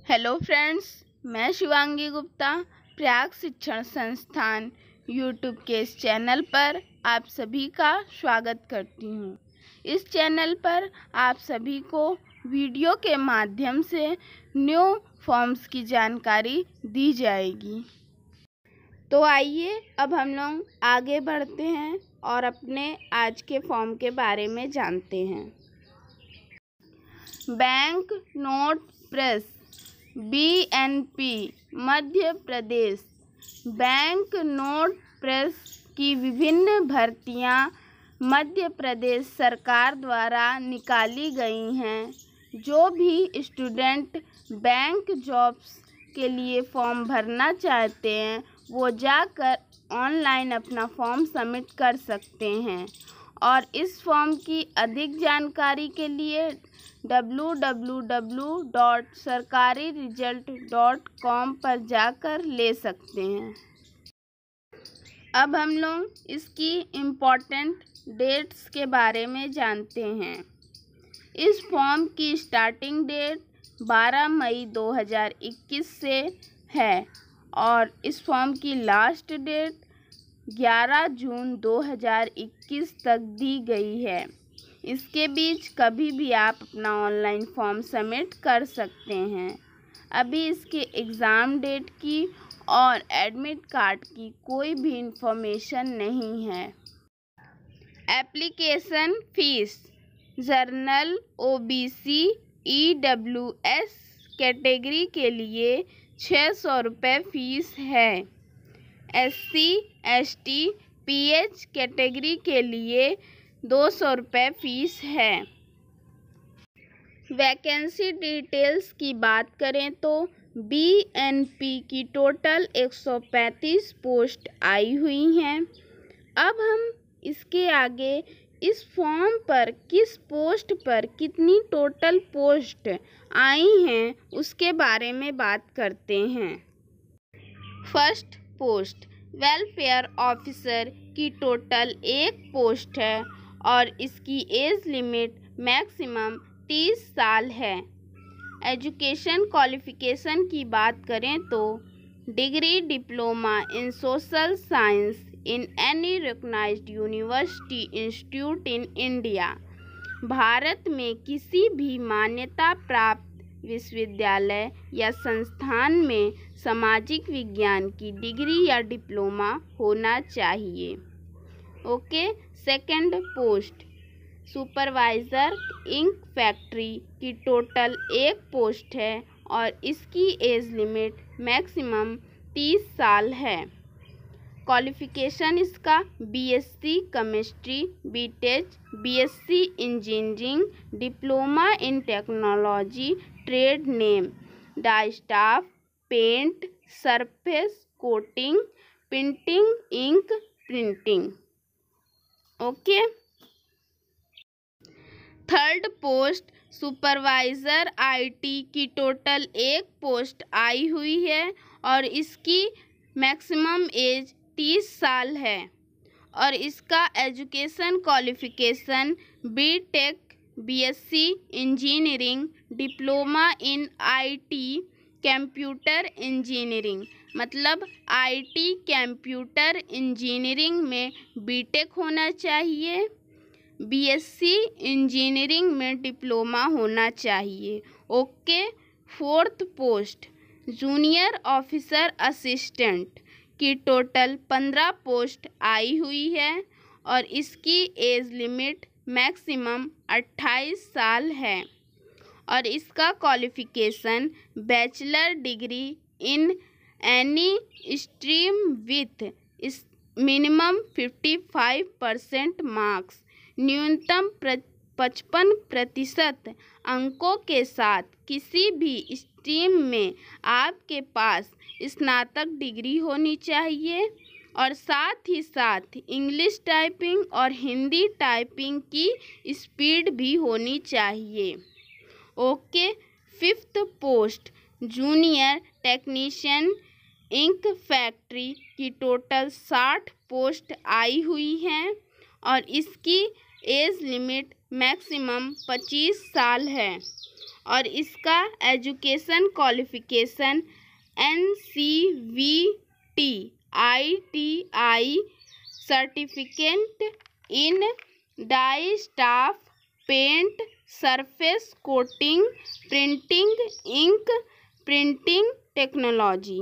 Hello friends, मैं शिवांगी गुप्ता प्रयाग शिक्षण संस्थान यूट्यूब के इस चैनल पर आप सभी का स्वागत करती हूँ। इस चैनल पर आप सभी को वीडियो के माध्यम से न्यू फॉर्म्स की जानकारी दी जाएगी। तो आइए अब हम लोग आगे बढ़ते हैं और अपने आज के फॉर्म के बारे में जानते हैं। Bank note press BNP Madhya Pradesh. Bank note press की विभिन्न भर्तियां मध्य प्रदेश सरकार द्वारा निकाली गई हैं। जो भी स्टूडेंट बैंक जॉब्स के लिए फॉर्म भरना चाहते हैं वो जाकर ऑनलाइन अपना फॉर्म सबमिट कर सकते हैं और इस फॉर्म की अधिक जानकारी के लिए www.sarkariresult.com पर जाकर ले सकते हैं। अब हम लोग इसकी इम्पोर्टेंट डेट्स के बारे में जानते हैं। इस फॉर्म की स्टार्टिंग डेट 12 मई 2021 से है और इस फॉर्म की लास्ट डेट 11 जून 2021 तक दी गई है। इसके बीच कभी भी आप अपना ऑनलाइन फॉर्म सबमिट कर सकते हैं। अभी इसके एग्ज़ाम डेट की और एडमिट कार्ड की कोई भी इंफॉर्मेशन नहीं है। Application fees journal OBC EWS category के लिए 600 रुपये फ़ीस है। SC ST PH कैटेगरी के लिए 200 रुपये फ़ीस है। वैकेंसी डिटेल्स की बात करें तो BNP की टोटल 135 पोस्ट आई हुई हैं। अब हम इसके आगे इस फॉर्म पर किस पोस्ट पर कितनी टोटल पोस्ट आई हैं उसके बारे में बात करते हैं। फर्स्ट पोस्ट वेलफेयर ऑफिसर की टोटल 1 पोस्ट है और इसकी एज लिमिट मैक्सिमम 30 साल है। एजुकेशन क्वालिफ़िकेशन की बात करें तो degree diploma in social science in any recognised university institute in India. Bharat में किसी भी मान्यता प्राप्त विश्वविद्यालय या संस्थान में सामाजिक विज्ञान की डिग्री या डिप्लोमा होना चाहिए। Okay. Second post supervisor ink factory की टोटल 1 पोस्ट है और इसकी एज लिमिट मैक्सिमम 30 साल है। क्वालिफ़िकेशन इसका BSc chemistry, BTech, BSc engineering, diploma in technology, trade name dyestuff, paint, surface coating, printing, ink printing. Okay. Third post supervisor IT की total 1 post आई हुई है और इसकी मैक्सिमम एज 30 साल है और इसका education qualification BTech, BSc engineering, diploma in IT computer engineering, मतलब IT कंप्यूटर इंजीनियरिंग में BTech होना चाहिए। BSc इंजीनियरिंग में डिप्लोमा होना चाहिए। Okay. Fourth post junior officer assistant की टोटल 15 पोस्ट आई हुई है और इसकी एज लिमिट मैक्सिमम 28 साल है और इसका qualification bachelor degree in any stream with minimum 55% marks, न्यूनतम 55% अंकों के साथ किसी भी स्ट्रीम में आपके पास स्नातक डिग्री होनी चाहिए और साथ ही साथ इंग्लिश टाइपिंग और हिंदी टाइपिंग की स्पीड भी होनी चाहिए। Okay. Fifth post junior technician ink factory की टोटल 60 पोस्ट आई हुई हैं और इसकी एज लिमिट मैक्सिमम 25 साल है और इसका education qualification NCVT ITI certificate in dyestuff paint surface coating printing ink printing technology.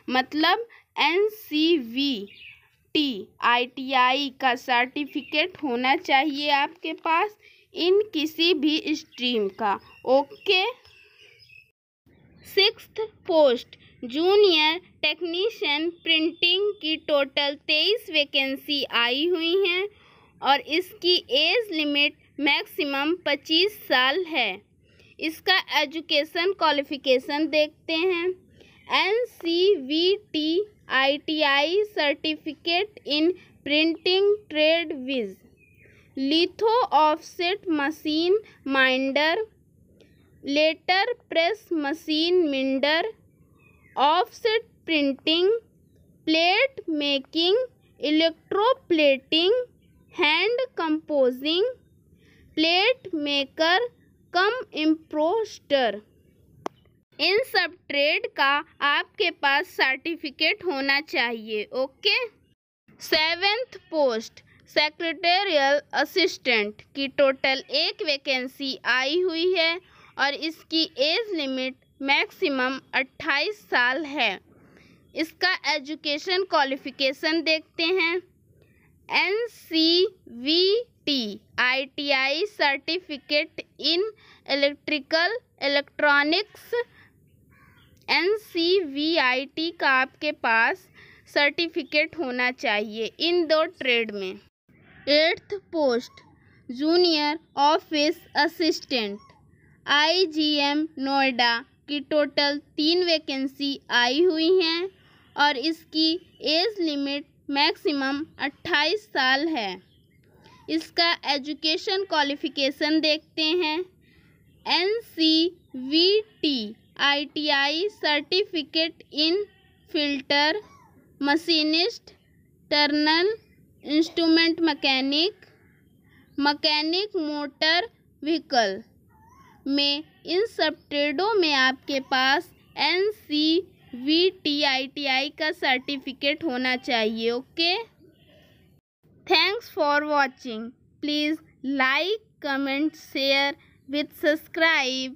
मतलब NCVT ITI का सर्टिफिकेट होना चाहिए आपके पास इन किसी भी स्ट्रीम का। Okay. 6th post junior technician printing की टोटल 23 वैकेंसी आई हुई हैं और इसकी एज लिमिट मैक्सिमम 25 साल है। इसका एजुकेशन क्वालिफिकेशन देखते हैं। NCVT ITI certificate in printing trade viz litho offset machine minder letter press machine minder offset printing plate making electroplating hand composing plate maker cum impositor. इन सब trade का आपके पास सर्टिफिकेट होना चाहिए। Okay. 7th post secretarial assistant की total 1 vacancy आई हुई है और इसकी एज लिमिट मैक्सिमम 28 साल है। इसका एजुकेशन क्वालिफिकेशन देखते हैं। NCVT ITI certificate in electrical electronics. NCVIT का आपके पास सर्टिफिकेट होना चाहिए इन 2 ट्रेड में। 8th post junior office assistant IGM Noida की टोटल 3 वैकेंसी आई हुई हैं और इसकी एज लिमिट मैक्सिमम 28 साल है। इसका एजुकेशन क्वालिफिकेशन देखते हैं। NCVT ITI certificate in fitter machinist turner instrument mechanic mechanic motor vehicle में इन सब ट्रेडों में आपके पास NCVT ITI का सर्टिफिकेट होना चाहिए। Okay. Thanks for watching. Please like comment share with subscribe.